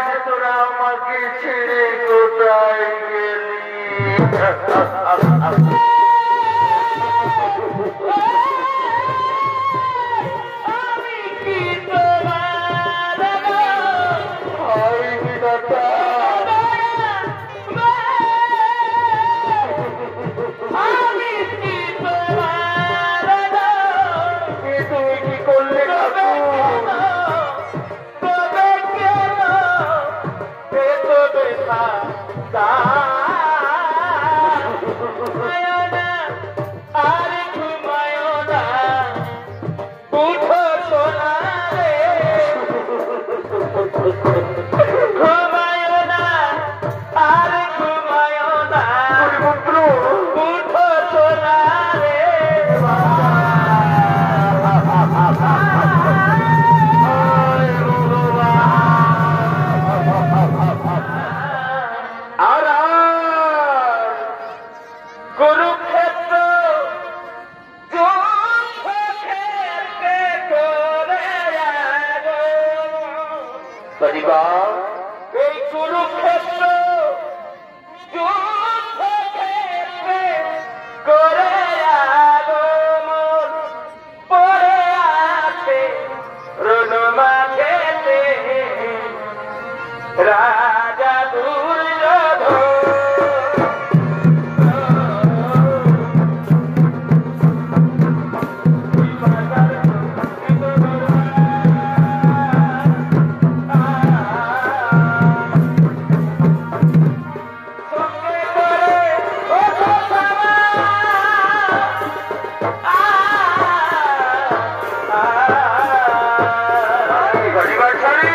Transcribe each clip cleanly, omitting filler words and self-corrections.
আজ তোরা আমাকে ছেড়ে কোথায় গেলি? আমি কি তোমার হাই বিধাতা, আমি কি তোমার এ তুমি কি করলে ঠাকুর? তবে কেন এত ব্যথা ঘুমায় না আর ঘুমায় না উঠো সোনা রে ঘুমায় না আর ঘুমায় না হরিমন্ত্র, উঠো সোনা রে হায় ভগবান। আর কুরুক্ষেত্র যুদ্ধক্ষেত্রে করে পরিবার এই কুরুক্ষেত্র যুদ্ধক্ষেত্রে করে আগমন পড়ে আছে রণমাঠেতে রাজা দুর্যোধন পরিবার ছাড়ি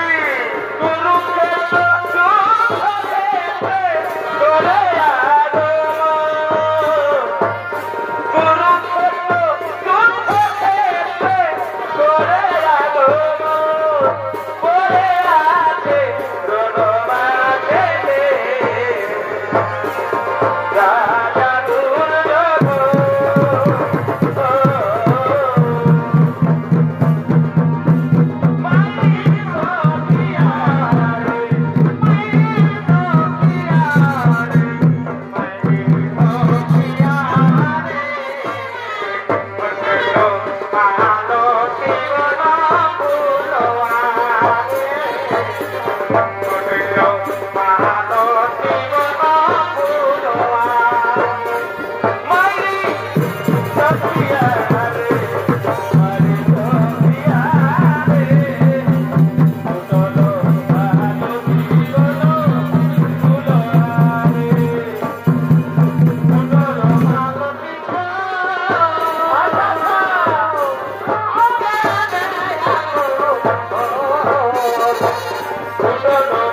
No, no.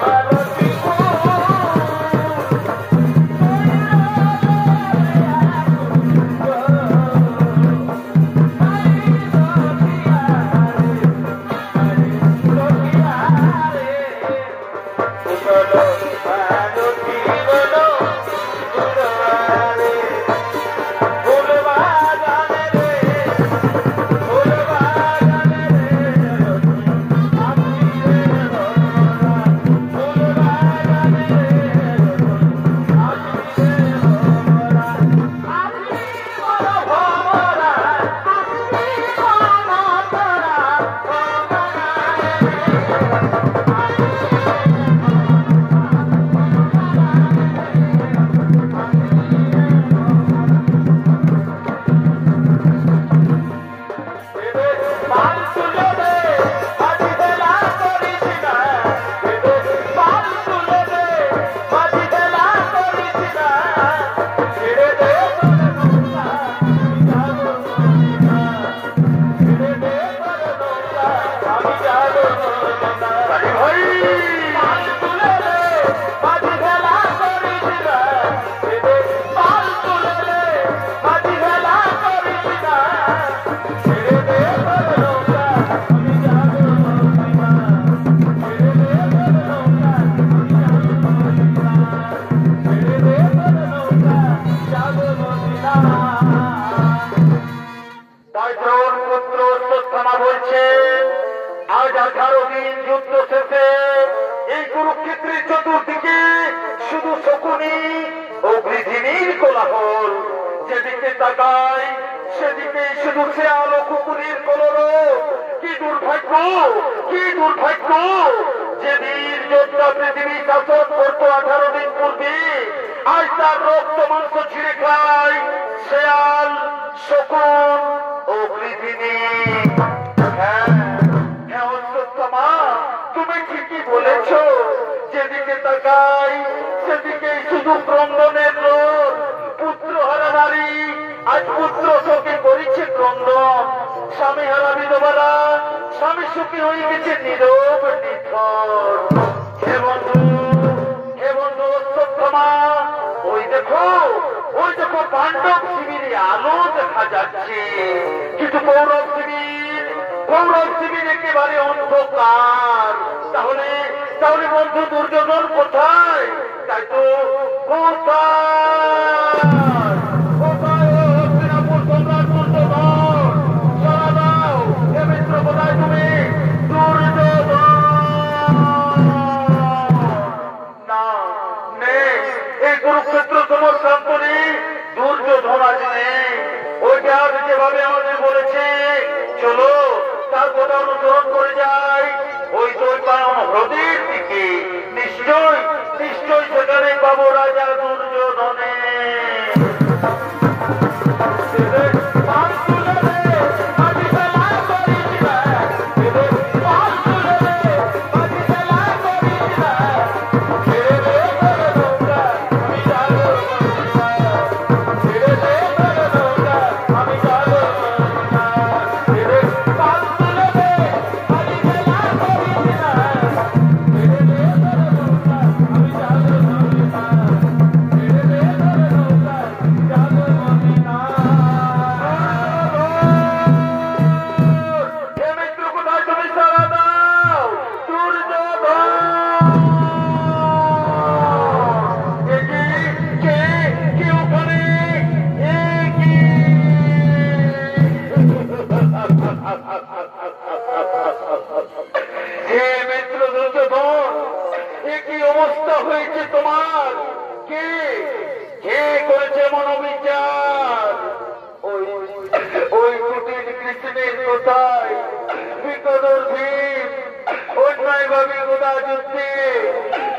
নেত্রী চতুর্দিকে শুধু শকুনি ও গৃহিণীর কোলাহল, যেদিকে তাকাই সেদিকে শুধু শেয়াল ও কুকুরের কলরব। কি দুর্ভাগ্য, কি দুর্ভাগ্য! যে বীর যোদ্ধা পৃথিবী শাসন করত 18 দিন পূর্বে, আজ তার রক্ত মাংস ছিঁড়ে খায় শেয়াল, শকুন ও গৃহিণী। হ্যাঁ হ্যাঁ অশ্বত্থামা, তুমি ঠিকই বলেছ। যেদিকে তাকাই সেদিকেই শুধু ক্রন্দনের রোদ। পুত্রহারা নারী আজ পুত্র শোকে করেছে ক্রন্দন। স্বামী হারা বিধবারা স্বামী সুখী হয়ে গেছে নীরব নিথর। হে বন্ধু, হে বন্ধু অশ্বত্থামা, ওই দেখো পাণ্ডব শিবিরে আলো দেখা যাচ্ছে, কিন্তু কৌরব শিবির একেবারে অন্ধকার। তাহলে তাহলে বন্ধু দুর্যোধন কোথায়? তাই তো কোথায় কোথায় হস্তিনাপুর সম্রাট দুর্যোধন? সারা দাও হে মিত্র, কোথায় তুমি? দুর্যোধন না, নেই। এই কুরুক্ষেত্র সমরকান্ত নেই, দুর্যোধন আজ নেই। ওইটা আজ যেভাবে আমাদের বলেছে চলো তার কথা অনুসরণ করে যাই ওই দৈপায়ন হ্রদের দিকে। নিশ্চয় নিশ্চয় সেখানে পাবো রাজা দুর্যোধনে।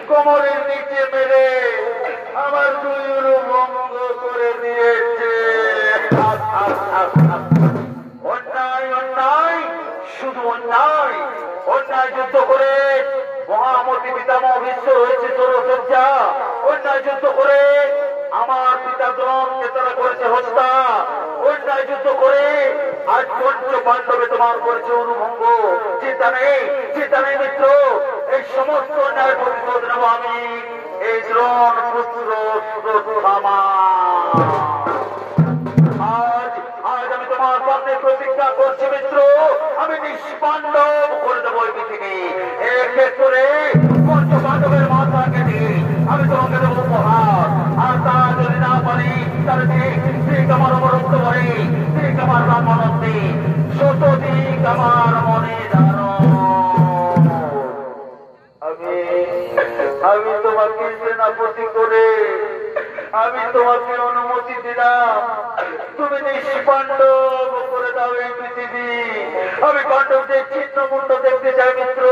কোমরের নিচে মেরে আমার দুই ভঙ্গ করে দিয়েছে। অন্যায় অন্যায় শুধু অন্যায়। অন্যায় যুদ্ধ করে মহামতি পিতামহ বিশ্ব হয়েছে সরসজ্জা। অন্যায় যুদ্ধ করে আমার পিতা দ্রোণকে তারা করেছে হত্যা। অন্যায় যুদ্ধ করে আজ পঞ্চ পাণ্ডবে তোমার করেছে অনুভঙ্গ। চিন্তা নেই, চিন্তা নেই মিত্র, এই সমস্ত অন্যায়ের প্রতিশোধ নেব আমি, এই দ্রোণ পুত্র অশ্বত্থামা। আজ আমি তোমার সামনে প্রতিজ্ঞা করছি মিত্র, আমি নিষ্পাণ্ডব করে দেবো এই পৃথিবী। এক্ষেত্রে পঞ্চ পাণ্ডবের মাথা কেটে আমি তোমাকে দেবো উপহার। আর তা যদি না পারি তাহলে দিক আমার অবরুদ্ধ করে, দিক আমার রামানন্দে, শত দিক আমার মনে ধারণ। আমি তোমাকে সেনাপতি করে আমি তোমাকে অনুমতি দিলাম, তুমি নিষ্পাণ্ডব করে দাও এই পৃথিবী। আমি পাণ্ডবদের ছিন্ন মুন্ড দেখতে চাই মিত্র,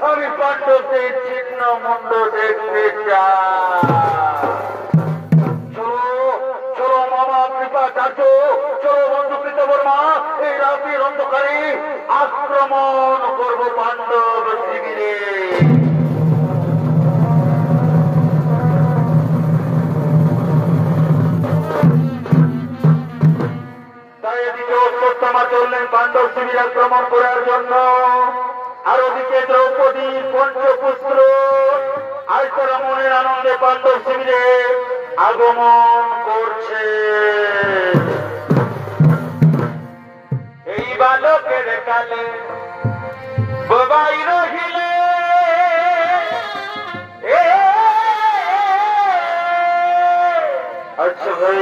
আমি পাণ্ডবদের ছিন্ন মুন্ড দেখতে চাই। চলো চলো মামা কৃপাচার্য, চলো বন্ধু কৃতবর্মা, এই রাতের অন্ধকারে আক্রমণ করবো পাণ্ডব শিবিরে। অশ্বত্থামা চললেন পাণ্ডব শিবির আক্রমণ করার জন্য। আর ওদিকে দ্রৌপদী পঞ্চপুত্র আজ তারা মনের আনন্দে পাণ্ডব শিবিরে আগমন করছে। এই বালকের কালে বোবাই রহিলে আচ্ছা ভাই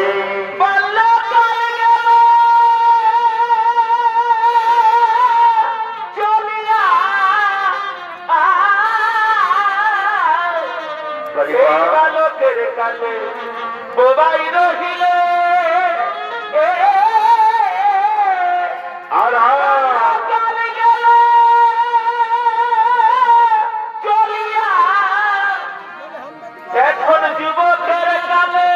বালকের কালে বোবাই রহিলে আর এখন যুবকের কালে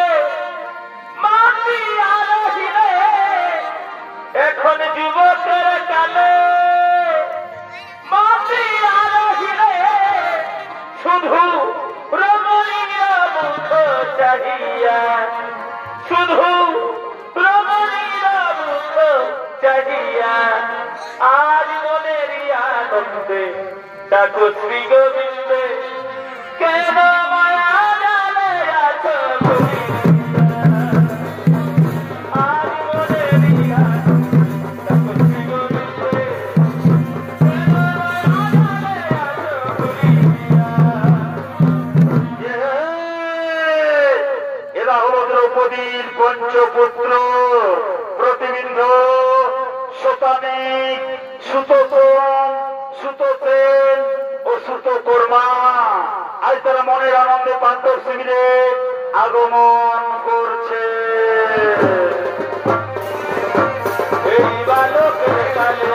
মাতিয়া রহিলে এখন যুবকের কালে মাতিয়া রহিলে শুধু রমণীয় মুখ চাহিয়া শুধু রমণীয় মুখ চাহিয়া আজ মনের আনন্দে ডাকো শ্রী গোবিন্দে কেন মায়া জালে আছো আজ মনের আনন্দে ডাকো শ্রী গোবিন্দে কেন মায়া জালে আছো এরা হলো দ্রৌপদীর পঞ্চপুত্র প্রতিবিম্ব শতানিক সুতোতম সুতোসেন ও সুতকর্মা আজ তারা মনের আনন্দে পাণ্ডব শিবিরে আগমন করছে এই বালকের কালে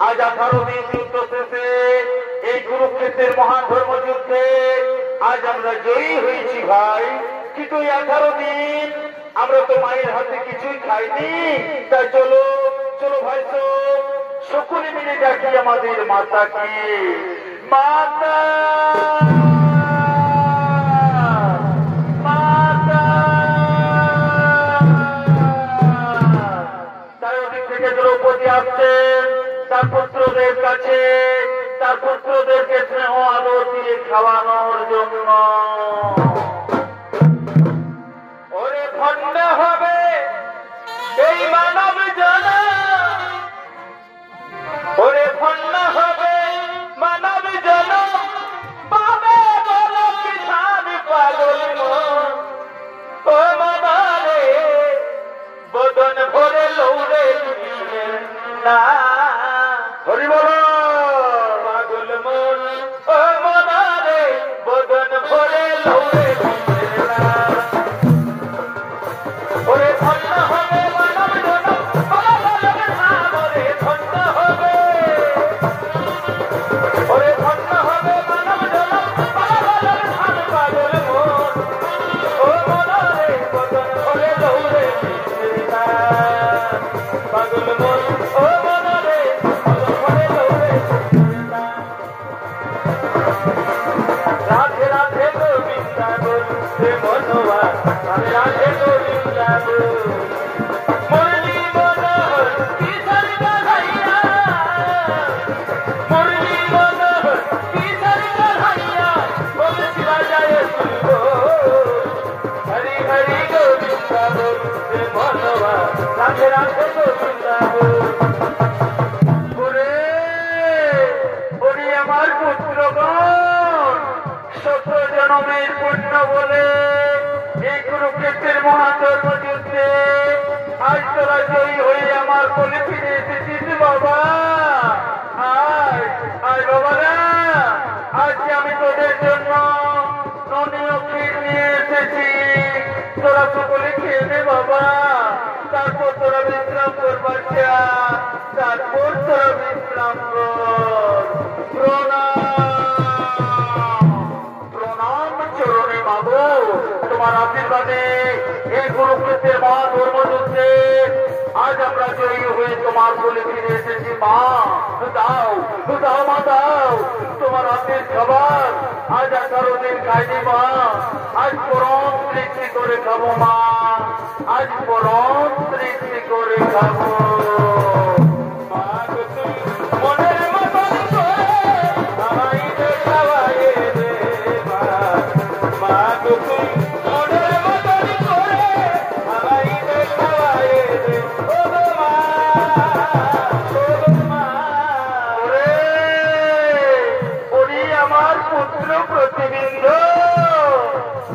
আজ 18 দিন যুদ্ধ শেষে এই কুরুক্ষেত্রের মহান ধর্মযুদ্ধে আজ আমরা জয়ী হয়েছি ভাই কিন্তু এই 18 দিন আমরা তো মায়ের হাতে কিছুই খাইনি তাই চলো চলো ভাই সকলে মিলে ডাকি আমাদের মাতাকে মাতা দ্রৌপদী আসছেন তার পুত্রদের কাছে তার পুত্রদেরকে স্নেহ আদর দিয়ে খাওয়ানোর জন্য ওরে ভণ্ড হবে এই মানব জন ওরে ভণ্ড হবে মানব জন পাবে বলো কিষান পাগল মন ও মামারে বদন ভরে লৌরে না হরি বলো পাগল মন ও মনারে বদন ভরে লৌরে ওরে ধন্য হবে মানব জন ওরে ধন্য হবে ওরে ধন্য হবে মানব জন পাগল মন ও মনারে বদন ভরে লৌরে মুরলি মনোহর কিশোর কানাইয়া মুরলি মনোহর কিশোর কানাইয়া বলছি বাজায় শুনবো হরি হরি গোবিন্দ বলছে মনবা রাধে রাধে গোবিন্দ ওরে ওরে আমার পুত্রগণ শত জনমের পুণ্য বলে এই কুরুক্ষেত্রের মহাধর্ম যুদ্ধে আজ তোরা জয়ী হয়ে আমার কোলে ফিরে এসেছিস বাবা। আয় আয় বাবারা, আজ আমি তোদের জন্য ননীয় ক্ষীর নিয়ে এসেছি, তোরা সকলে খেয়ে নে বাবা। তারপর তোরা বিশ্রাম করবার চা, তারপর তোরা বিশ্রাম কর। প্রণাম প্রণাম চরণে মাগো, তোমার আশীর্বাদে এই কুরুক্ষেত্রের মহাধর্মযুদ্ধে আজ আমরা জয়ী হয়ে তোমার কোলে ফিরে এসেছি মা। দাও দাও মা দাও, তোমার হাতের খাবার আজ 18 দিন খাইনি মা, আজ পরম তৃপ্তি করে খাবো মা, আজ পরম তৃপ্তি করে খাবো। মা গো তুই মনের মতন করে আমায় দেখাওয়ায়ে দে মা, মা গো তুই মনের মতন করে আমায় দেখাওয়ায়ে দে ও গো মা, ও গো মা। ওরে ওরে আমার পুত্র প্রতিবিম্ব,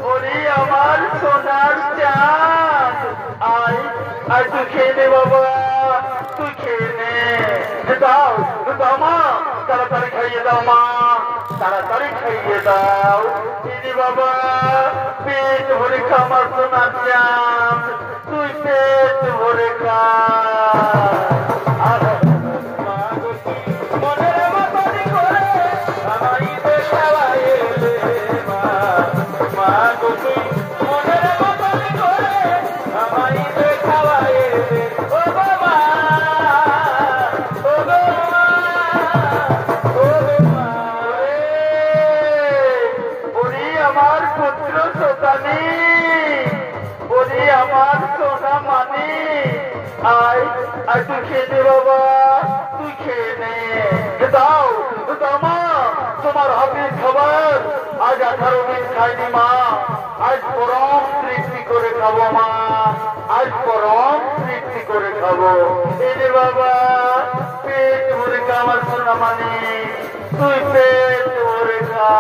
ওরে আমার সোনার চাঁদ, আয় আয় তুই খেয়ে নে বাবা, তুই খেয়ে নে। দাও দাও মা, তাড়াতাড়ি খাইয়ে দাও মা, তাড়াতাড়ি খাইয়ে দাও। চিনি বাবা, পেট ভরে খা আমার সোনার চাঁদ, তুই পেট ভরে খা। মা গো তুই মনের মতন করে আমায় দেখাওয়ায়ে দে মা, মা গো তুই মনের মতন করে আমায় দেখাওয়ায়ে দে ও গো মা, ও গো মা, ও গো মা। ওরে আমার পুত্র সন্তানী, ওরে আমার সোনা মানি, আয় আয় তুই খেয়ে নে বাবা, তুই খেয়ে নে। দাও দাও মা, তোমার হাতের খাবার আজ 18 দিন খাইনি মা, আজ পরম তৃপ্তি করে খাবো মা, আজ পরম তৃপ্তি করে খাবো। এনে বাবা, পেট ভরে খা আমার সোনা মানি, তুই পেট ভরে খা।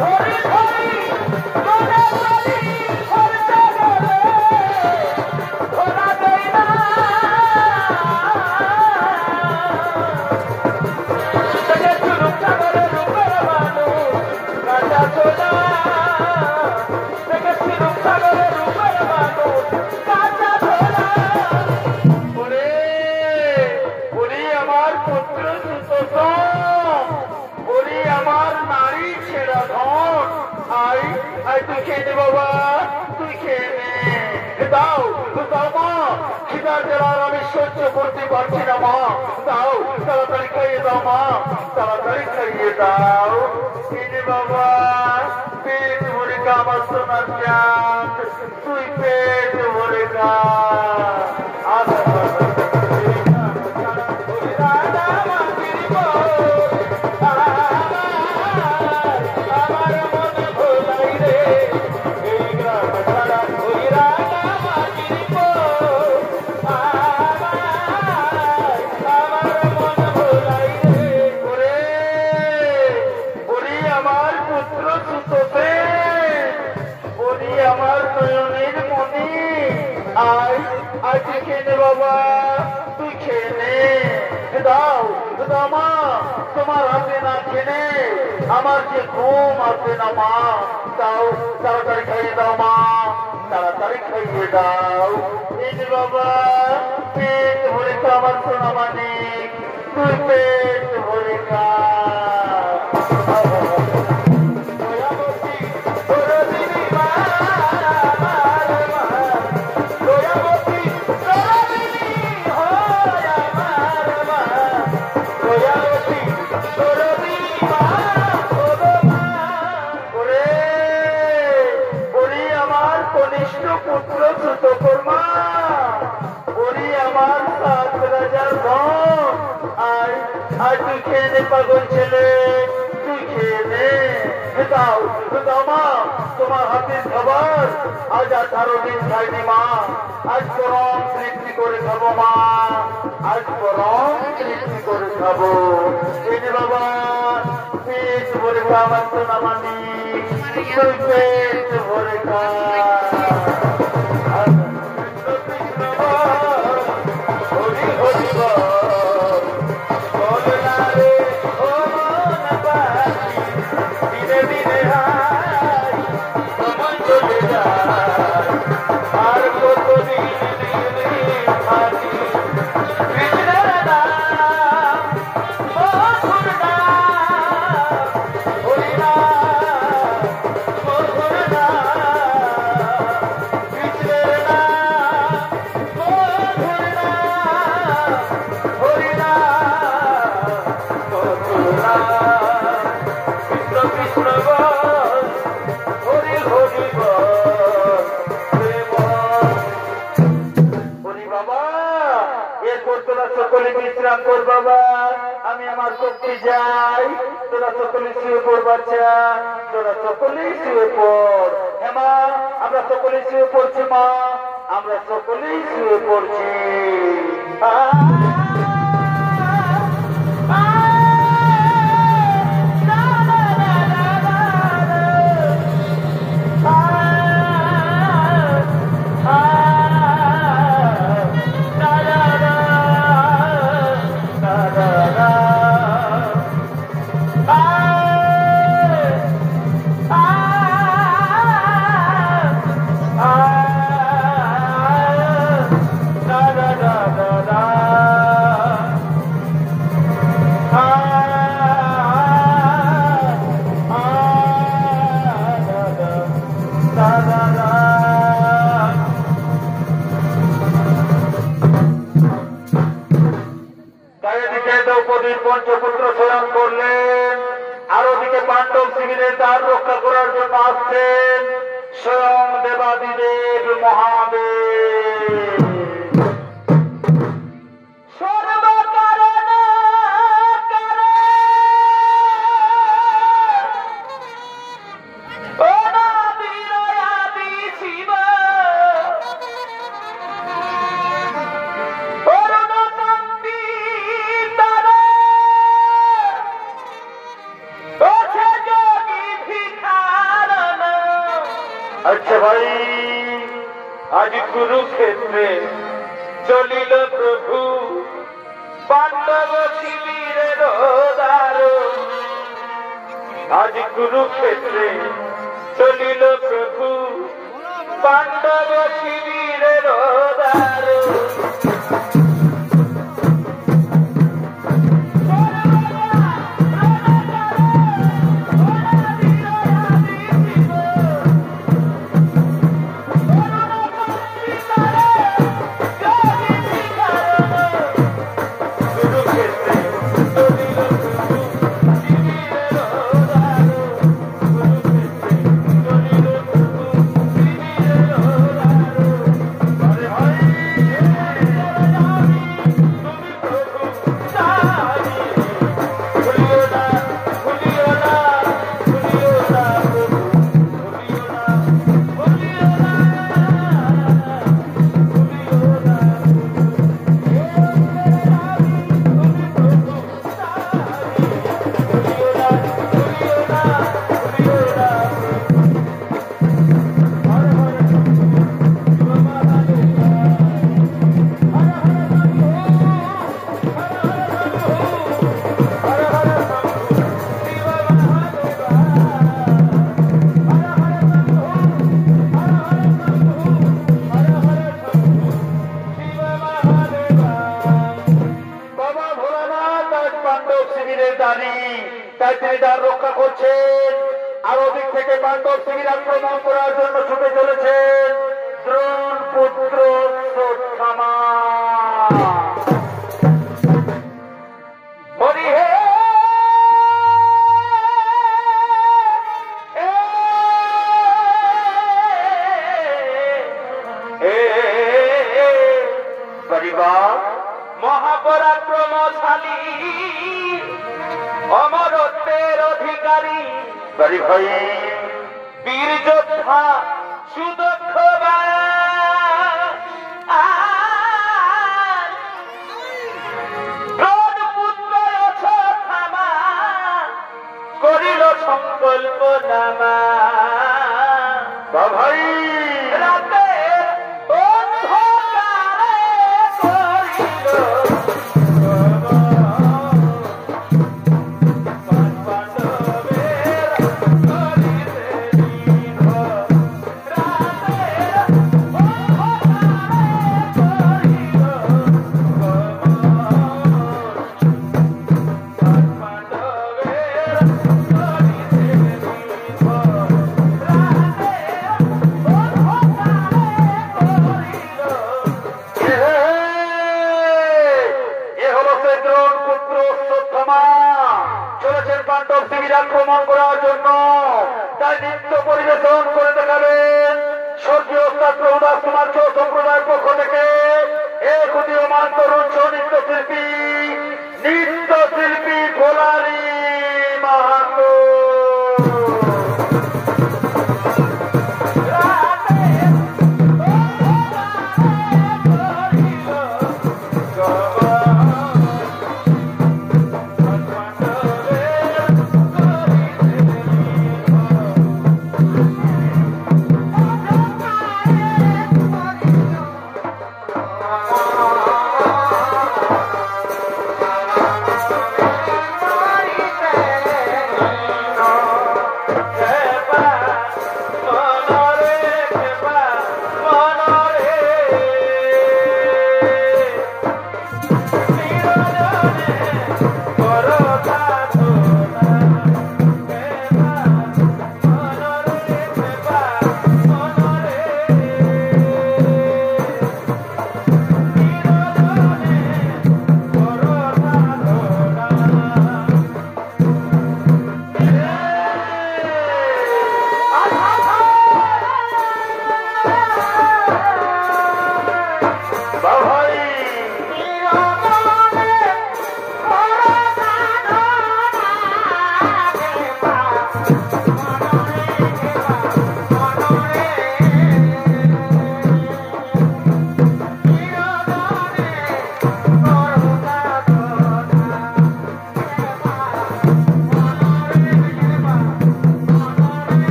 ধরি ধরি ধরে ধরি ধরতে গেলে ধরা দেয় না, থেকে শুরু সাগরের রূপের মানুষ কাঁচা ছোলা, থেকে শুরু সাগরের রূপের মানুষ কাঁচা ছোলা। ওরে ওরে আমার পুত্র সুতোষম, ওরে আমার নারী ছেড়া ধন, আয় আয় তুই খেয়ে নে বাবা, তুই খেয়ে নে। দাও দাও মা, খিদার জ্বালার আমি সহ্য করতে পারছি না মা, দাও তাড়াতাড়ি খাইয়ে দাও মা, তাড়াতাড়ি খাইয়ে দাও। খেয়ে বাবা, পেট ভরে খা আমার সোনার চাঁদ, তুই পেট ভরে খা। আমার নয়নের মনি, আয় আয় তুই খেয়ে নে বাবা, তুই খেয়ে নে। দাও দাও মা, তোমার হাতে না খেলে আমার যে ঘুম আসে না মা, দাও তাড়াতাড়ি খাইয়ে দাও মা, তাড়াতাড়ি খাইয়ে দাও। এই যে বাবা, পেট ভরে খা আমার সোনা মানিক, তুই পেট ভরে খা। কনিষ্ঠ পুত্র সুতকর্মা, ওরে আমার সাত রাজার ধন, আয় আয় তুই খেয়ে নে পাগল ছেলে, তুই খেয়ে নে। দাও দাও মা, তোমার হাতের খাবার আজ 18 দিন খাইনি মা, আজ গরম তৃপ্তি করে খাবো মা, আজ গরম তৃপ্তি করে খাবো। এনে বাবা পেট ভরে খা, আমার তো না মানি, তুই পেট ভরে খা। হরি হরি বল না রে ও মনবাসী, দিনে দিনে হাই সময় চলে যায়, আর কতদিন থাকি কৃষ্ণের নাম মধুর নাম, হরি নাম মধুর নাম, কৃষ্ণের নাম মধুর নাম, হরি নাম মধুর নাম। কৃষ্ণ কৃষ্ণ বল, হরি হরি বল, প্রেম। হরি বাবা, এরপর তোরা সকলে বিশ্রাম কর বাবা, আমি আমার কক্ষে যাই, তোরা সকলে শুয়ে পড় বাচ্চা, তোরা সকলেই শুয়ে পড়। হ্যাঁ মা, আমরা সকলেই শুয়ে পড়ছি মা, আমরা সকলেই শুয়ে পড়ছি। দ্রৌপদীর পঞ্চপুত্র শয়ন করলেন, আর ওদিকে পাণ্ডব শিবিরের দ্বার রক্ষা করার জন্য আসছেন স্বয়ং দেবাদিদেব মহাদেব। আচ্ছা ভাই, আজ কুরুক্ষেত্রে চলিল প্রভু পাণ্ডব শিবিরের দ্বার, আজ কুরুক্ষেত্রে চলিল প্রভু পাণ্ডব শিবিরের দ্বার। রক্ষা করছেন, আর ওদিক থেকে পাণ্ডব শিবির আক্রমণ করার জন্য ছুটে চলেছেন দ্রোণ পুত্র অশ্বত্থামা। হরি হে বাড়িবা মহাপরাক্রমশালী অমরত্বের অধিকারী বাড়ি ভাই বীর যোদ্ধা সুদক্ষ করিল সংকল্প নামা ভাই রাতে অন্ধকারে করিল আক্রমণ করার জন্য তাই নৃত্য পরিবেশন করে দেখাবেন স্বর্গীয় ছাত্র উদাস কুমার সম্প্রদায়ের পক্ষ থেকে এক উদীয়মান তরুণ নৃত্যশিল্পী ভোলারি মাহাতো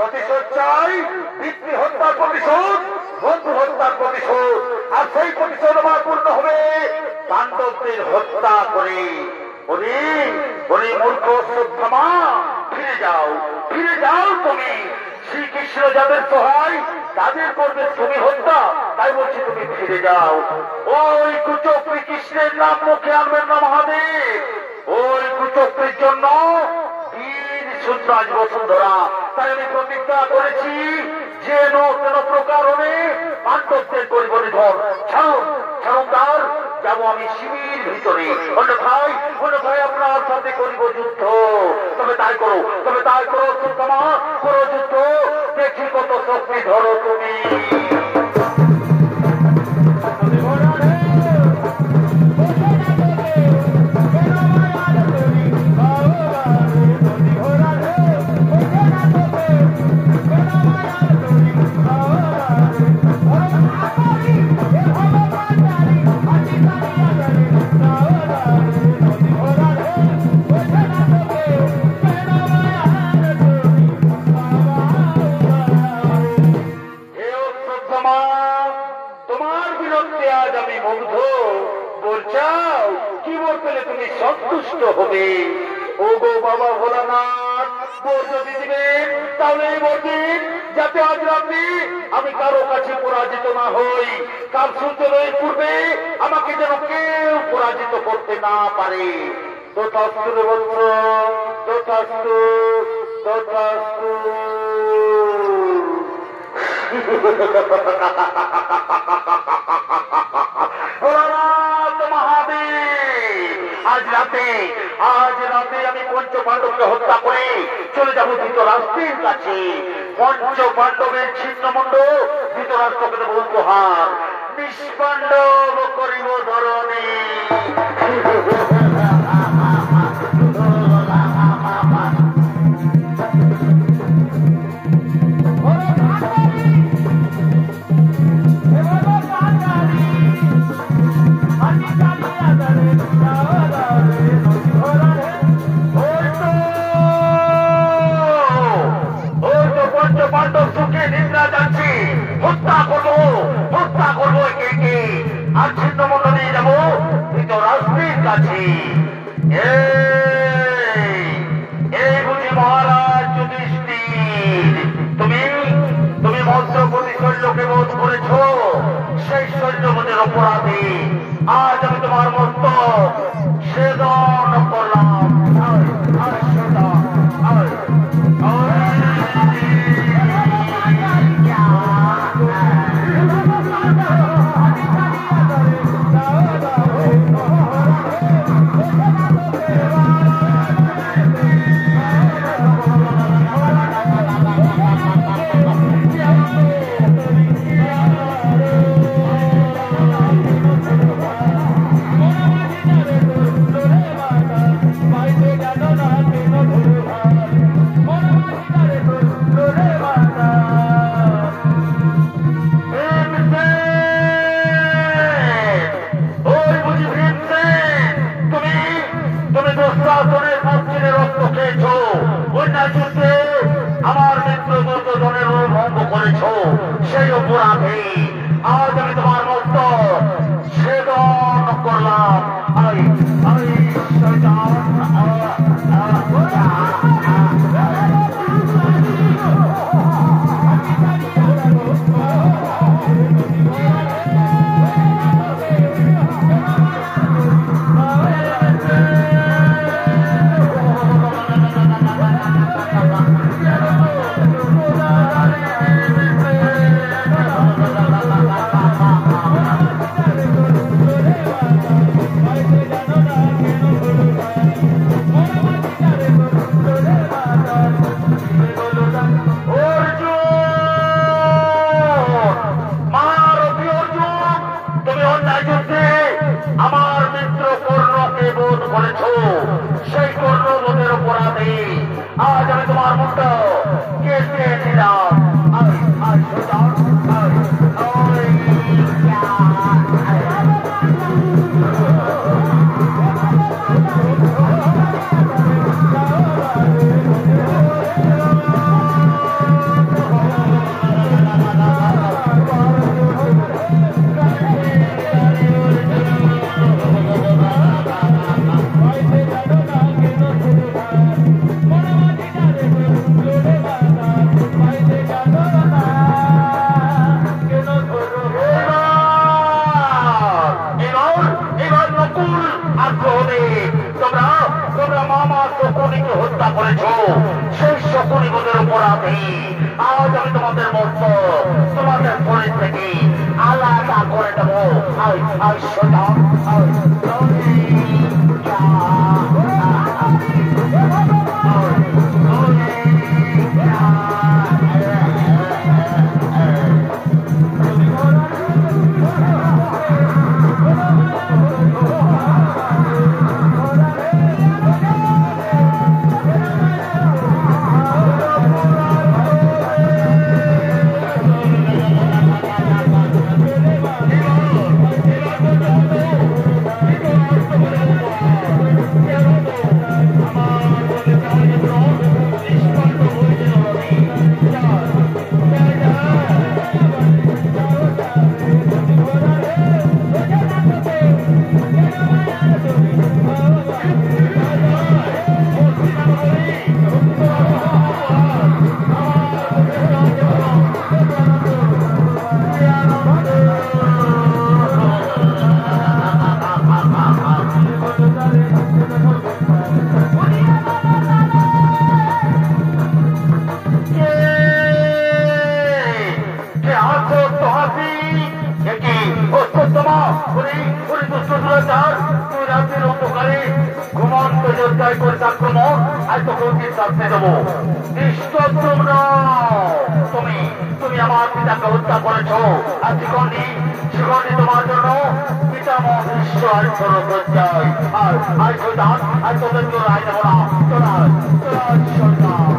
প্রতিশোধ চাই, পিতৃ হত্যার প্রতিশোধ, বন্ধু হত্যার প্রতিশোধ। আর সেই প্রতিশোধ আমার পূর্ণ হবে পাণ্ডবদের হত্যা করে। বলি মূর্খ অশ্বত্থামা, ফিরে যাও, ফিরে যাও। তুমি শ্রীকৃষ্ণ যাদের সহায় তাদের করবে তুমি হত্যা, তাই বলছি তুমি ফিরে যাও। ওই কুচক্রী কৃষ্ণের নাম মুখে আনবেন না মহাদেব। ওই কুচক্রীর জন্য শূন্য আজ বসুন্ধরা। তাই আমি প্রতিজ্ঞা করেছি যে কোন প্রকারে পাণ্ডবদের করিব নিধন। ছাড়ুন, ছাড়ুন তার, যাবো আমি শিবির ভিতরে। অন্যথায় আপনার সাথে করিব যুদ্ধ। তবে তাই করো, তবে তাই করো, তোমা করো যুদ্ধ। দেখি কত শক্তি ধরো তুমি। সন্তুষ্ট হবে। ও গো বাবা ভোলানাথ, বর যদি দিবেন তাহলে এই বলবেন যাতে আজ রাতে আমি কারো কাছে পরাজিত না হই। কাল সূর্যোদয়ের পূর্বে আমাকে যেন কেউ পরাজিত করতে না পারে। তথাস্তু বৎস, তথাস্তু, তথাস্তু। আজ রাতে আমি পঞ্চ পাণ্ডবকে হত্যা করে চলে যাবো ধৃতরাষ্ট্রের কাছে। পঞ্চ পাণ্ডবের ছিন্নমণ্ড ধৃতরাষ্ট্রকে দেব উপহার। নিষ্পাণ্ডব করিব ধরণী। আর ছিন্নমণ্ড নিয়ে যাবো ধৃতরাষ্ট্রের কাছে। এই বুঝি মহারাজ যুধিষ্ঠির, তুমি মন্ত্র প্রতি শৈল্যকে বোধ করেছ। সেই শৈল্যবোধের অপরাধী আজ আমি তোমার মস্তক ছেদন করলাম। আমার মিত্র দুর্যোধনের ভঙ্গ করেছ। সেই অপরাধে আজ আমি তোমার মত ছেদন করলাম। Thank you. শকুনিপদের অপরাধী। আজ আমি তোমাদের মস্ত তোমাদের শরীর থেকে আলাদা করে দেবো। তুমি আমার পিতাকে হত্যা করেছ। আর জীবনটি তোমার জন্য পিতামহ বিশ্ব আর সর্বজ্ঞায় আর শৈতান আর তোদের কেউ রায় দেব না। তোরা শৈতান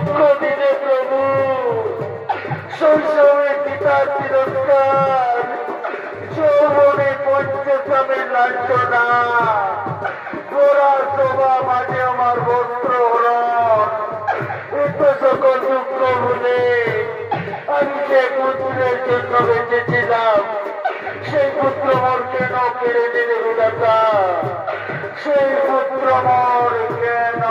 দুঃখ দিলে প্রভু, শৈশবে পিতার তিরস্কার, যৌবনে পঞ্চস্বামীর লাঞ্ছনা, গোড়া শোভা মাঝে আমার বস্ত্র হরণ, এত সকল দুঃখ ভুলে আমি যে পুত্রের জন্য বেঁচেছিলাম, সেই পুত্র মোর কেন কেড়ে নিলে বিধাতা? সেই পুত্র মোর কেন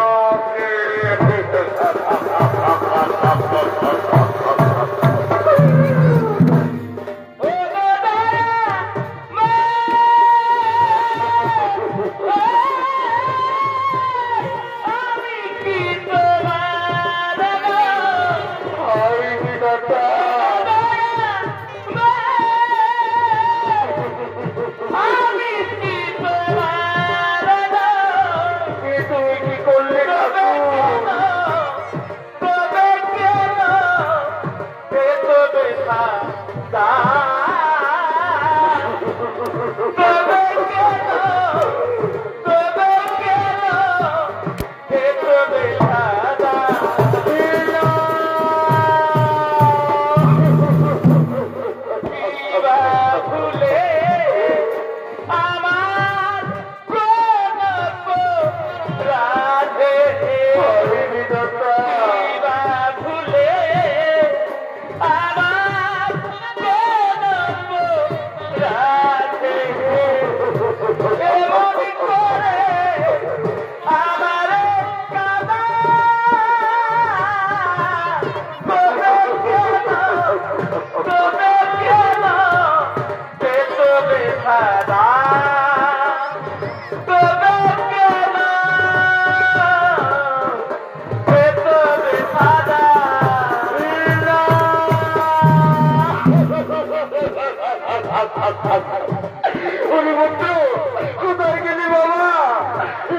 কোথায় গেলি বাবা?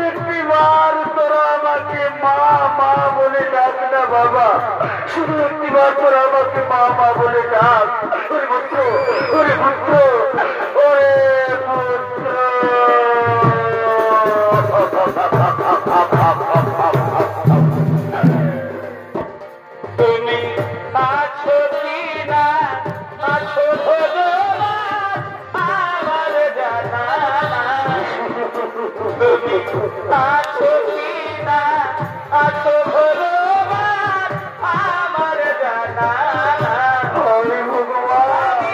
একটি বার তোরা আমাকে মা মা বলে ডাক না বাবা, শুধু একটি বার তোরা আমাকে মা মা বলে ডাক। ওরে পুত্র, ওরে পুত্র, ওরে পুত্র। তুমি আছো কি না আছো ভগবান আমার জানা, তুমি আছো কি না আছো ভগবান আমার জানা। হরে ভগবান আমি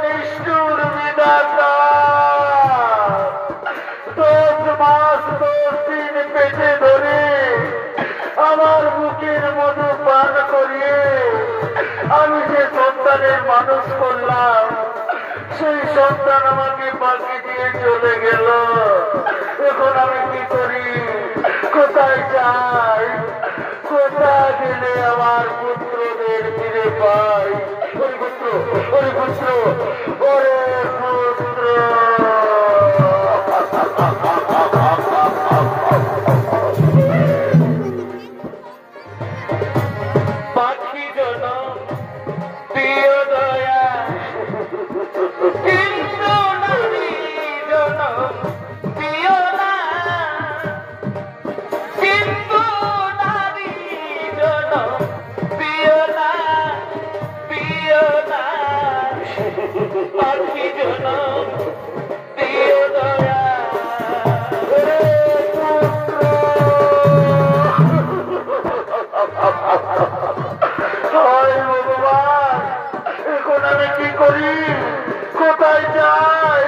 নিষ্ঠুর বিধাতা, 10 মাস 10 দিন পেটে ধরে আমার বুকের মধু পান করিয়ে আমি যে সন্তানের মানুষ করলাম, সেই সন্তান আমাকে বাকি দিয়ে চলে গেল। এখন আমি কি করি? কোথায় যাই? কোথায় গেলে আমার পুত্রদের ফিরে পাই? ওরে পুত্র, ওরে পুত্র, ওরে পুত্র। পাখি জন প্রিয় দয়া, কিন্তু নারী জন প্রিয় না, কিন্তু নারী জন প্রিয় না, প্রিয় না। পাখি জন প্রিয় দয়া, ভগবান এখন আমি কি করি? কোথায় যাই?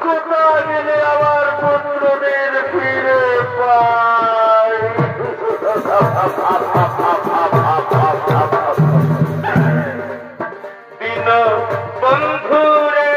কোথায় গেলে আমার পুত্রদের ফিরে পাই? দিন বন্ধুরে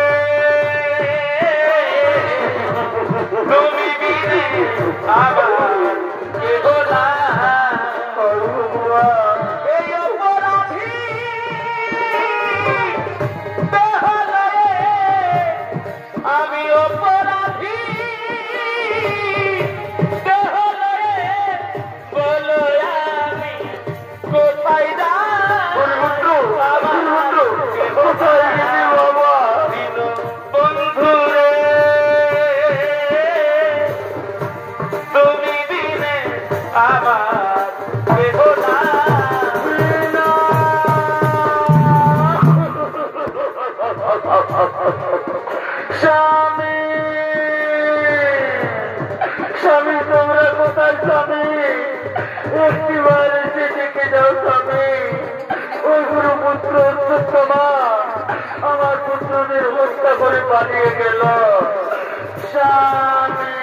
পালিয়ে গেল স্বামী।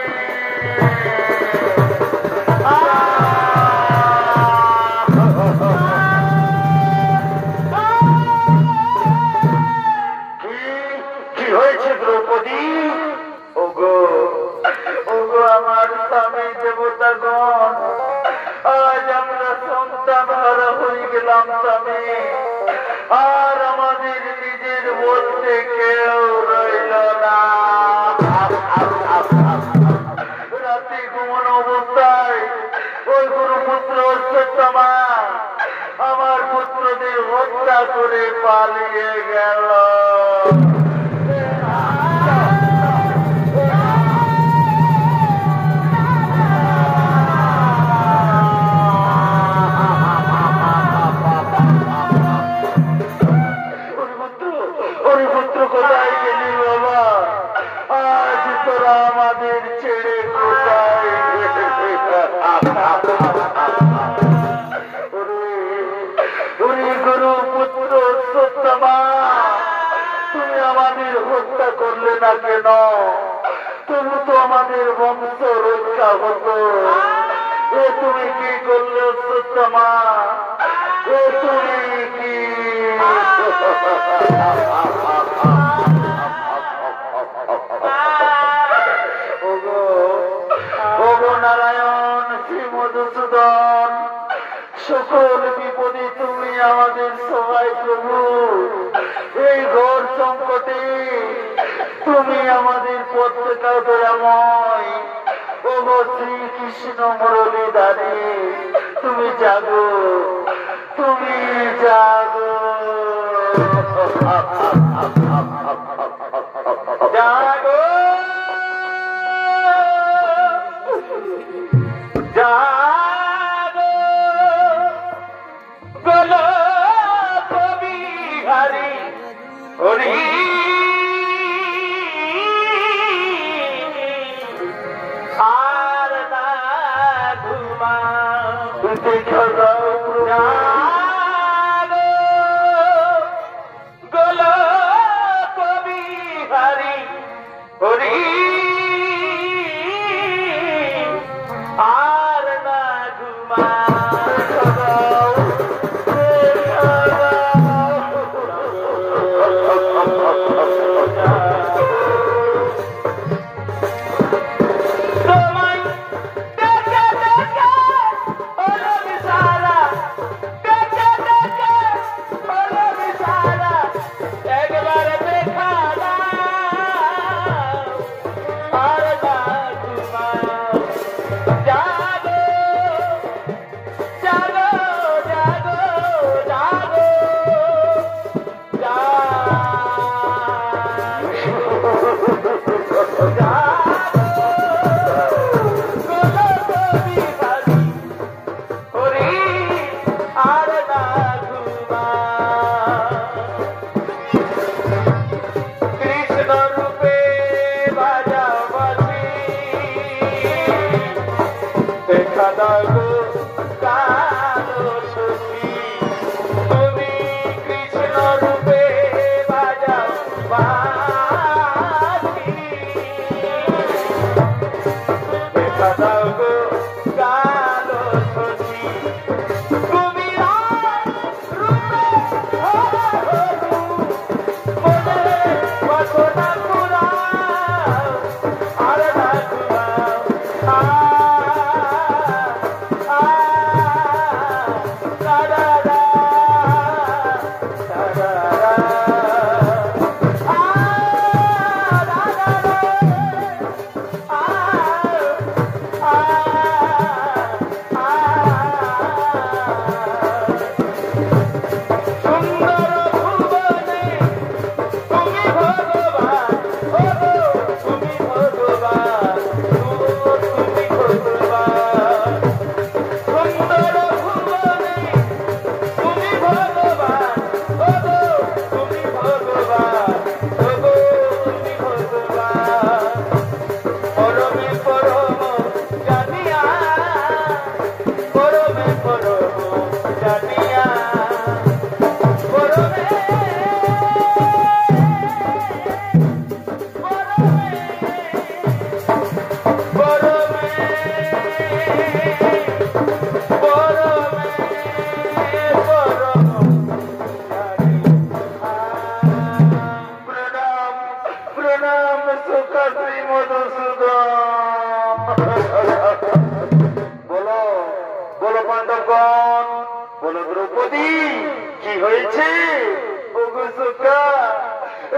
কি হয়েছে দ্রৌপদী? ওগো ওগো আমার স্বামী দেবতাগণ, আজ আমরা সন্তান হারা হয়ে গেলাম স্বামী। আর আমাদের নিজের বলতে কেউ রইল না। রাতে ঘুমানো অবস্থায় ওই গুরুপুত্র অশ্বত্থামা আমার পুত্রদের হত্যা করে পালিয়ে গেল। হরিপুত্র কোথায় গেলি বাবা? আজ তোরা আমাদের ছেড়ে কোথায় গুরুপুত্র অশ্বত্থামা, তুমি আমাদের হত্যা করলে না কেন? তবু তো আমাদের বংশ রক্ষা হতো। এ তুমি কি করলে অশ্বত্থামা? এ তুমি কি? ওগো নারায়ণ, শ্রী মধুসূদন, সকল বিপদে তুমি আমাদের সবাই প্রভু। এই ঘোর সংকটে তুমি আমাদের প্রত্যেক দয়াময়। ওগো শ্রীকৃষ্ণ মুরলীধারী, তুমি জাগো, তুমি জাগো, জাগো, জাগো গলো বিহারী হরি। আর না ঘুমা দেখা যাও গলো বিহারী হরি। আর না ঘুমা দেখা যাও।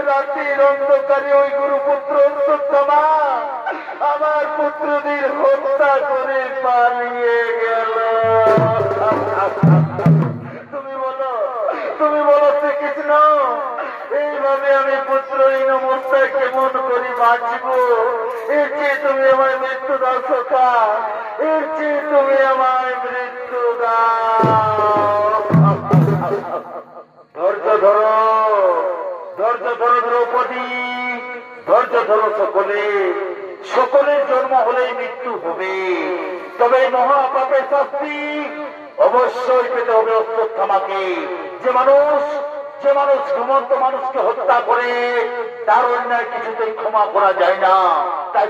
রাতের অন্ধকারে ওই গুরুপুত্র অন্তর্তমা আমার পুত্রদের হত্যা করে পালিয়ে গেল। তুমি বলো শ্রীকৃষ্ণ, এইভাবে আমি পুত্রহীন অবস্থায় কেমন করে বাঁচব? এর চেয়ে তুমি আমায় মৃত্যু দাও সখা, এর চেয়ে তুমি আমায় মৃত্যু দাও। ধৈর্য ধরো, ধৈর্য ধরো দ্রৌপদী, ধৈর্য ধরো সকলে। সকলের জন্ম হলেই মৃত্যু হবে, তবে মহাপাপের শাস্তি অবশ্যই পেতে হবে অশ্বত্থামাকে। যে মানুষ ঘুমন্ত মানুষকে হত্যা করে তার অন্যায় কিছুতেই ক্ষমা করা যায় না। তাই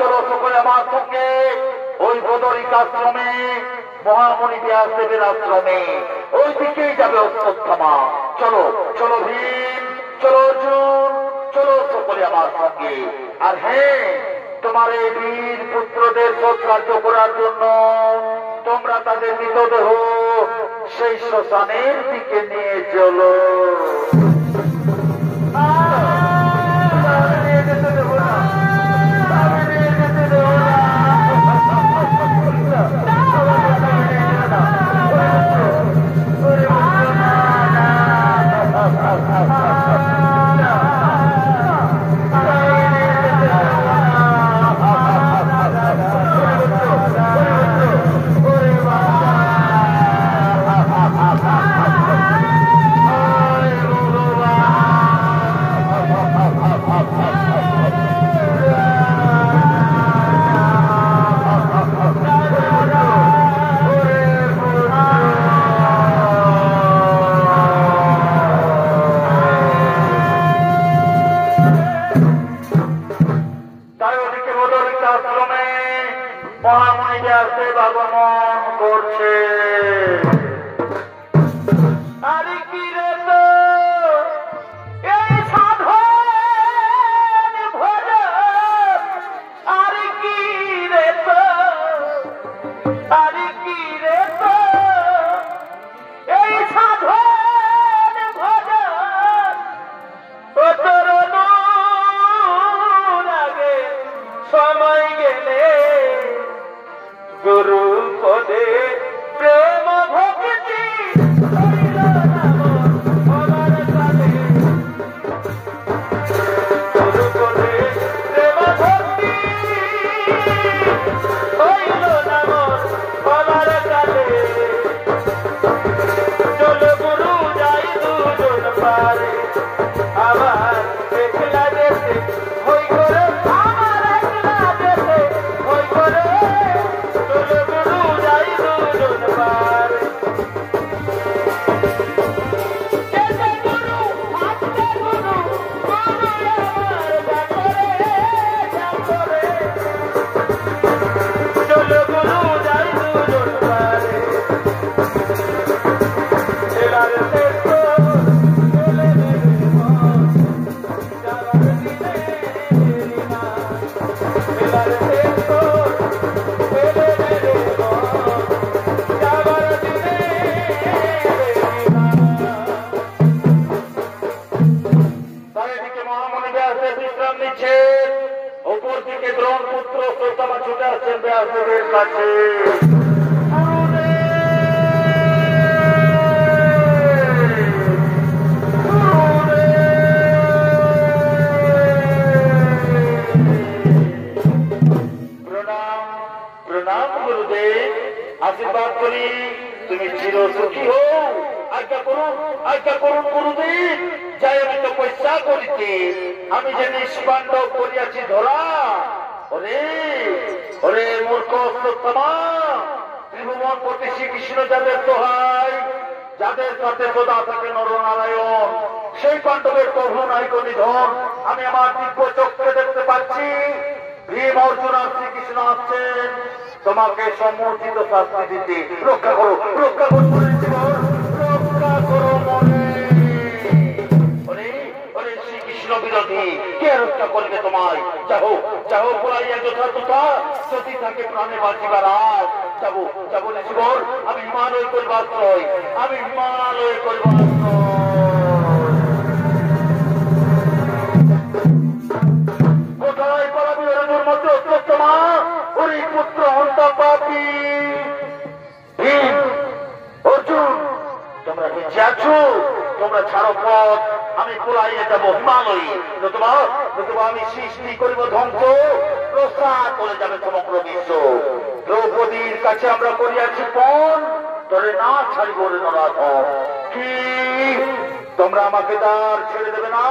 চলো সকলে আমার সঙ্গে ওই বদরিক আশ্রমে, মহামণি ব্যাসদেবের আশ্রমে, ওই দিকেই যাবে অশ্বত্থামা। চলো ভীম, চলো অর্জুন, চলো সকলে আমার সঙ্গে। আর হ্যাঁ, তোমার এই বীর পুত্রদের সৎকার্য করার জন্য তোমরা তাদের মৃতদেহ সেই শ্মশানের দিকে নিয়ে চলো। মহামণি ব্যাসদেব আগমন করছে। আরে কি রে তো এই সাধন ভজন, আরে কি রে তো, আরে কি রে তো এই সাধন ভজন, ও তোর আগে সময় গেলে গুরু পদে প্রেম ভক্তি হইল নাম আমার কানে, গুরু পদে প্রেম ভক্তি হইল নাম আমার কানে। চলো গুরু যাই দুজন পারে, আবার একলা যেতে হই করে, আমার একলা যেতে হই করে। উপর দিকে দ্রোণ পুত্র অশ্বত্থামা ছুটে আসছেন ব্যাসদেবের কাছে। প্রণাম গুরুদেব, আশীর্বাদ করি তুমি চির সুখী হো। আজ্ঞা করুন গুরুদেব, যাই আমি তপস্যা করিতে, আমি যে নিষ্পাণ্ডব করিয়াছি ধরা। ওরে মূর্খ অশ্বত্থামা, ত্রিভুবন পতি শ্রীকৃষ্ণ যাদের সহায়, যাদের সাথে সদা থাকে নরনারায়ণ, সেই পাণ্ডবের প্রভু নায়ক নিধন আমি আমার দিব্য চক্ষে দেখতে পাচ্ছি। ভীম অর্জুন আর শ্রীকৃষ্ণ আসছেন তোমাকে সমুচিত শাস্তি দিতে। রক্ষা করো, রক্ষা করো, রক্ষা করো মনে। শ্রীকৃষ্ণ বিরোধী কে রক্ষা করবে তোমায়? যাহো পড়াইয়া যথা যদি থাকে প্রাণে বাঁচিবার আজ। যাবো ঋষিবর, আমি হিমালয় করবাশ্রয়, আমি হিমালয় করবাশ্রয়। আমি পলাইয়ে যাব হিমালয়, নতুবা আমি সৃষ্টি করিব ধ্বংস, প্রসার করে যাবে সমগ্র বিশ্ব। দ্রৌপদীর কাছে আমরা করিয়াছি পণ, তোরে না ছাড়িব রে নরাধম। কি তোমরা আমাকে তার ছেড়ে দেবে না?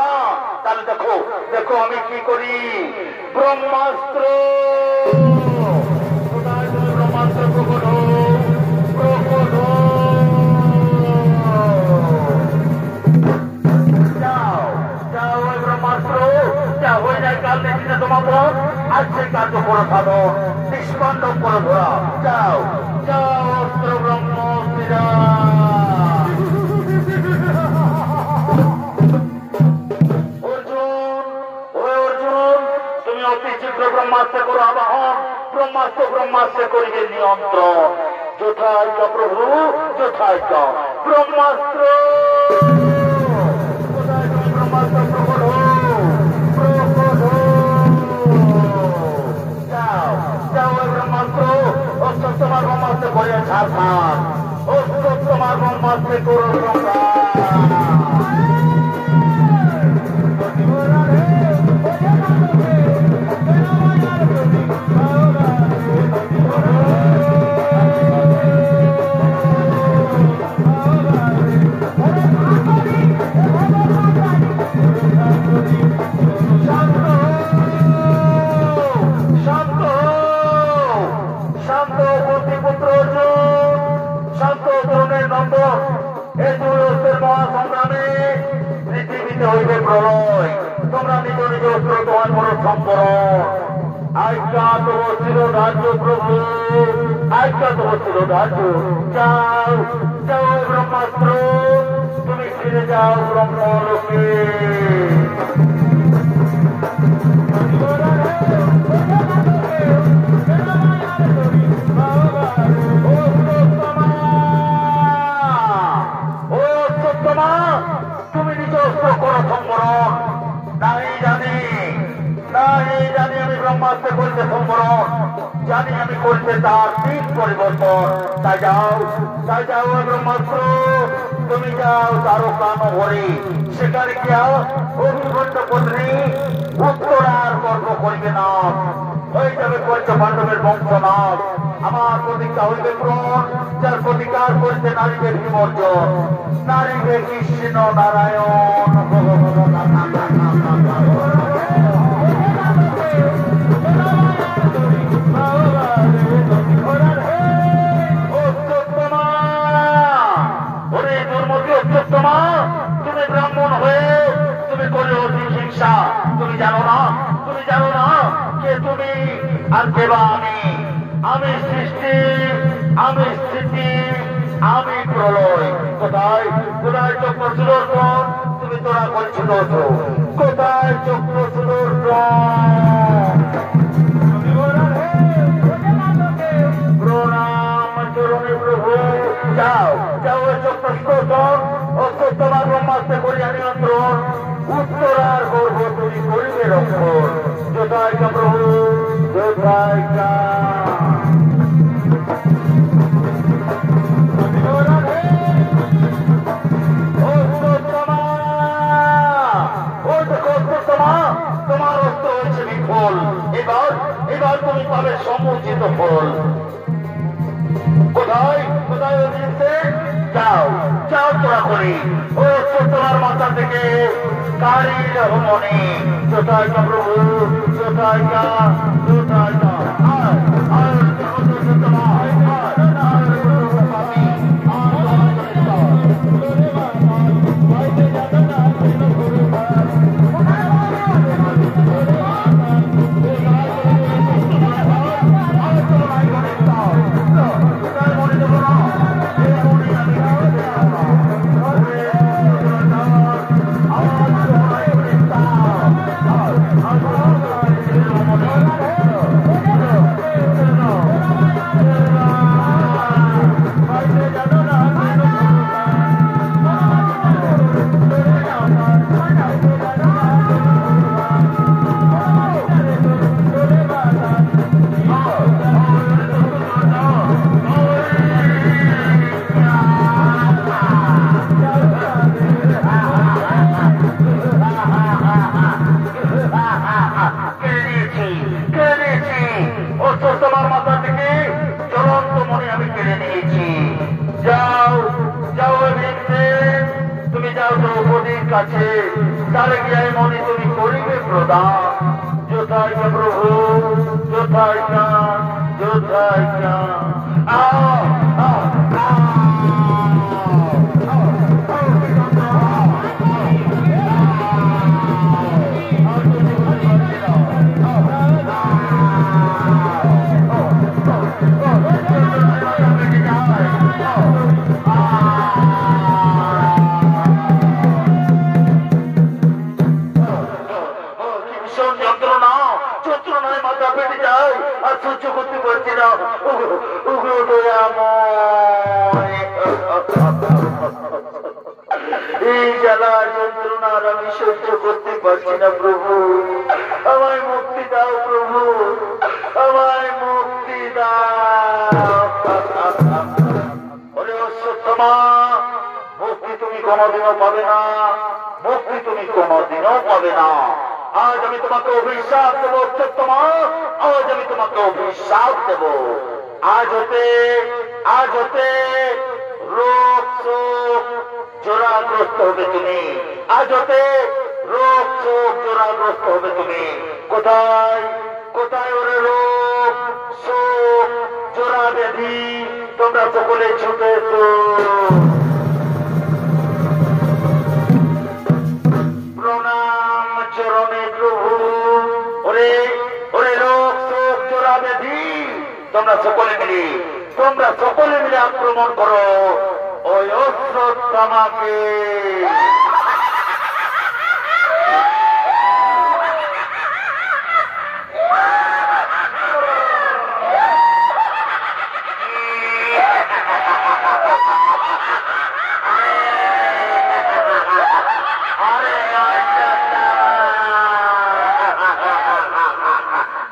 তাহলে দেখো দেখো আমি কি করি। ব্রহ্মাস্ত্র ব্রহ্মাস্ত্র প্রকট প্রকট। যাও যাও ওই ব্রহ্মাস্ত্র যা হয়ে যায় কাল দেখি না তোমার পথ, আজ সেই কার্য করে সাধন নিষ্পন্ন করে ধরা। যাও যাও অস্ত্র ব্রহ্মস্ত্রীরা। ব্রহ্মাস্ত্র করো আবাহন, ব্রহ্মাস্ত্র করিবে নিয়ন্ত্রণ। যথায় চ প্রভু যথায় চ ব্রহ্মাস্ত্র। ব্রহ্মাস্ত্র প্রকট প্রকট। যাও যাও ওই ব্রহ্মাস্ত্র অস্ত্র তোমার ব্রহ্মাস্ত্র করে ছাড়, অস্ত্র তোমার ব্রহ্মাস্ত্র করো মহাসংগ্রামে পৃথিবীতে হইবে প্রলয়। তোমরা নিজ নিজ অস্ত্র তোমার মনে সম্পর্ক। আজ্ঞা তোমার ছিল রাজ্য প্রভু, আজ্ঞা তোমার ছিল রাজ্য। যাও যাও ব্রহ্মাস্ত্র, তুমি ফিরে যাও ব্রহ্মলোকে। তুমি নিজ অস্ত্র করো সম্বরণ। নাই জানি আমি ব্রহ্মাস্ত্র করিতে সম্বরণ, জানি আমি করিতে তার দিক পরিবর্তন। তাই যাও ব্রহ্মাস্ত্র, তুমি যাও তারকা নগরে। সেখানে গিয়া অভিমন্যু পত্নী উত্তরার গর্ব করিবে না, হয়ে যাবে পঞ্চ পাণ্ডবের বংশনাথ। আমার প্রতিজ্ঞা হইবে পূরণ, যার প্রতিকার করিতে নারীদের বিমর্জন। নারীদের কৃষ্ণ নারায়ণ তুমি ব্রাহ্মণ হয়ে তুমি করে অতি হিংসা। তুমি জানো না কে তুমি আর কেবা আমি সৃষ্টি, আমি স্থিতি, আমি প্রলয়। কোথায় কোথায় চক্র সুদর্শন, তুমি তোরা করছো দোষ। কোথায় চক্র সুদর্শন, প্রণাম চরণে প্রভু। যাও যাও চক্র সুদর্শন, অস্ত্র তোমার ব্রহ্মাস্ত্র করিয়া নিয়ন্ত্রণ। উত্তরার গর্ভ তুমি করিবে রক্ষণ। যথায় চ প্রভু যথায় চ। তোমার অস্ত্র হয়েছে বিফল, এবার তুমি পাবে সমুচিত ফল। কোথায় কোথায় যাও যাও তোরা করি ও অস্ত্র তোমার মাথা থেকে কারিল মনে। যথায় চ প্রভু যথায় চ যথায় চ। কাছে তারে গিয়ে মনে তুমি করিবে প্রদান। যোথায় প্রভু যোথায় যোথায় যন্ত্রণায় মাথা পেটে যায় আর সহ্য করতে পারছি না। উগ্র দয়াময় এই জ্বালা যন্ত্রণার আমি সহ্য করতে পারছি না প্রভু, আমায় মুক্তি দাও প্রভু, আমায় মুক্তি দাও। ওরে অশ্বত্থমা, মুক্তি তুমি কোনোদিনও পাবে না, মুক্তি তুমি কোনোদিনও পাবে না। আজ আমি তোমাকে অভিশাপ দেবো অশ্বত্থমা, আজ আমি তোমাকে অভিশাপ দেব। আজ হতে রোগ শোক জোড়াগ্রস্ত হবে তুমি, আজ হতে রোগ শোক জোড়াগ্রস্ত হবে তুমি। কোথায় কোথায় ওরে রোগ শোক জোড়া ব্যাধি, তোমরা সকলে ছুটে এসো। প্রণাম চরণে প্রভু। ওরে ওরে রোগ শোক জোড়া ব্যাধি, তোমরা সকলে মিলে আক্রমণ করো ওই অশ্বত্থামাকে।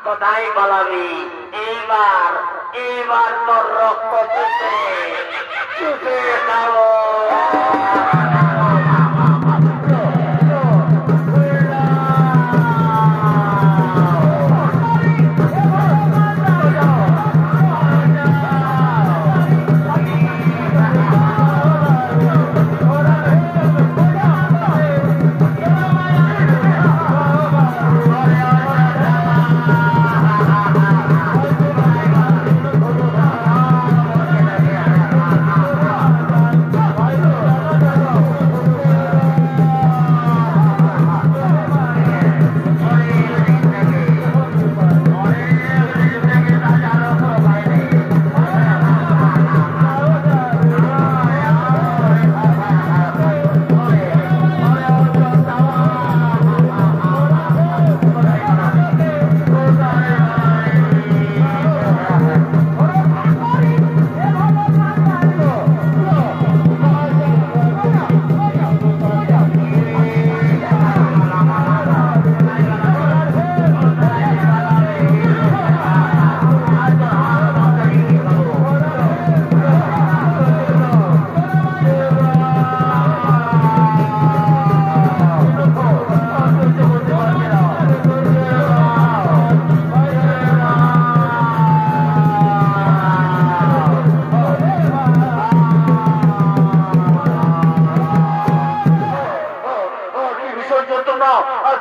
কোথায় পালাবি? এবার তোর রক্ত চুষে খাবো।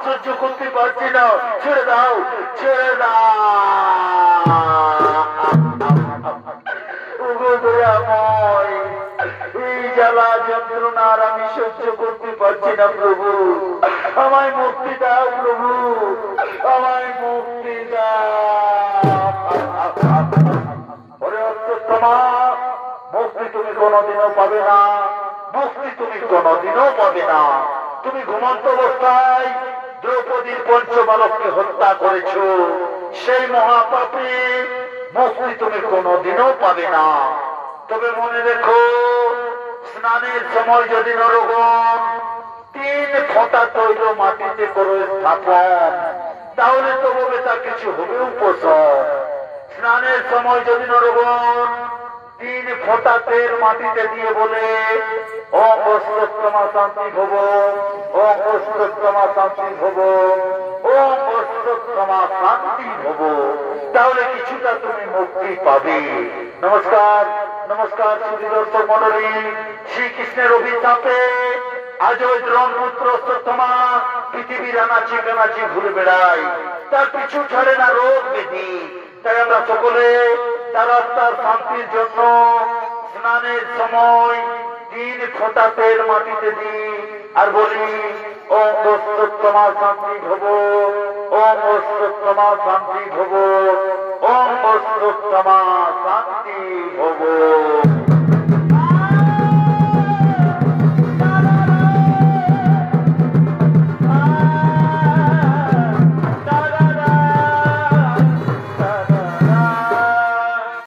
সহ্য করতে পারছি না, ছেড়ে দাও, ছেড়ে দাও। এই জ্বালা যন্ত্রণার আমি সহ্য করতে পারছি না প্রভু, আমায় মুক্তি দাও প্রভু, আমায় মুক্তি দাও। ওরে অশ্বত্থামা, মুক্তি তুমি কোনোদিনও পাবে না, মুক্তি তুমি কোনোদিনও পাবে না। তুমি ঘুমন্ত অবস্থায় দ্রৌপদীর পঞ্চবালককে হত্যা করেছ, সেই মহাপাপী মুক্তি তুমি কোনোদিনও পাবে না। তবে মনে রেখো, স্নানের সময় যদি নরগণ 3 ফোঁটা তৈল মাটিতে করো স্থাপন, তাহলে তবে তা কিছু হবে উপশম। স্নানের সময় যদি নরগণ 3 ফোঁটা তেল মাটিতে দিয়ে বলে ওম অশ্বত্থামা শান্তি ভব, ওম অশ্বত্থামা শান্তি ভব, ওম অশ্বত্থামা শান্তি ভব, তাহলে কিছুটা তুমি মুক্তি পাবে। নমস্কার নমস্কার সুধী দর্শক মন্ডলী, শ্রীকৃষ্ণের অভিশাপে আজ ওই দ্রোণপুত্র অশ্বত্থামা পৃথিবীর আনাচি কানাচি ঘুরে বেড়ায়, তার পিছু ছাড়ে না রোগ ব্যাধি। তাই আমরা সকলে তার আত্মার শান্তির জন্য স্নানের সময় 3 ফোঁটা তেল মাটিতে দিই আর বলি ওম অশ্বত্থামা শান্তি ভব, ওম অশ্বত্থামা শান্তি ভব, ওম অশ্বত্থামা শান্তি ভব।